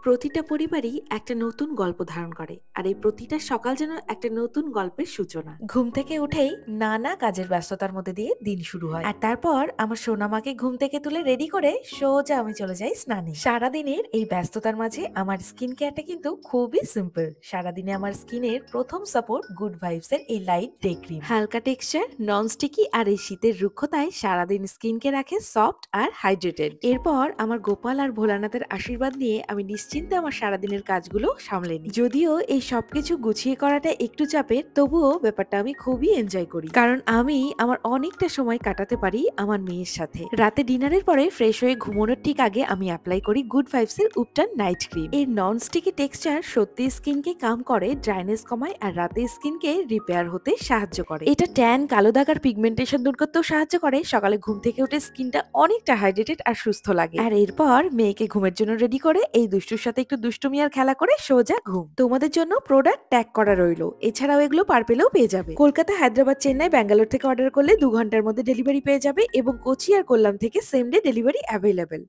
প্রতিটা পরিবারই একটা নতুন গল্প ধারণ করে আর এই প্রতিটা সকাল যেন একটা নতুন গল্পের সূচনা। ঘুম থেকে উঠেই নানা কাজের ব্যস্ততার মধ্যে দিয়ে দিন শুরু হয়, আর তারপর আমার সোনামাকে ঘুম থেকে তুলে রেডি করে সোজা আমি চলে যাই স্নানে। সারাদিনের এই ব্যস্ততার মাঝে আমার স্কিন কেয়ারটা কিন্তু খুবই সিম্পল। সারাদিনে আমার স্কিনের প্রথম সাপোর্ট গুড ভাইবস এর এই লাইট ডে ক্রিম, হালকা টেক্সচার, নন স্টিকি, আর এই শীতের রুক্ষতায় সারাদিন স্কিনকে রাখে সফট আর হাইড্রেটেড। এরপর আমার গোপাল আর ভোলানাথের আশীর্বাদ নিয়ে আমি নিশ্চিন্তে আমার সারাদিনের কাজগুলো সামলে নিই। যদিও এই সবকিছু গুছিয়ে করাটা একটু চাপের, তবুও ব্যাপারটা আমি খুবই এনজয় করি, কারণ আমি আমার অনেকটা সময় কাটাতে পারি আমার মেয়ের সাথে। রাতে ডিনারের পরে ফ্রেশ হয়ে ঘুমানোর ঠিক আগে আমি অ্যাপ্লাই করি গুড ভাইবস এর উপটান নাইট ক্রিম। এর নন স্টিকি টেক্সচার সত্যি স্কিনকে কাম করে, ড্রাইনেস কমায়, আর রাতে স্কিনকে রিপেয়ার হতে সাহায্য করে। এটা ট্যান, কালো দাগ আর পিগমেন্টেশন দূর করতেও সাহায্য করে। সকালে ঘুম থেকে উঠে স্কিনটা অনেকটা হাইড্রেটেড আর সুস্থ লাগে। আর এরপর মেয়েকে ঘুমের জন্য রেডি করে এই দুষ্টুর সাথে একটু দুষ্টুমি আর খেলা করে সোজা ঘুম। তোমাদের জন্য প্রোডাক্ট ট্যাগ করা রইলো, এছাড়াও এগুলো পার্পেলেও পেয়ে যাবে। কলকাতা, হায়দ্রাবাদ, চেন্নাই, ব্যাঙ্গালোর থেকে অর্ডার করলে 2 ঘন্টার মধ্যে ডেলিভারি পেয়ে যাবে, এবং কোচি আর কোল্লাম থেকে সেম ডে ডেলিভারি অ্যাভেলেবেল।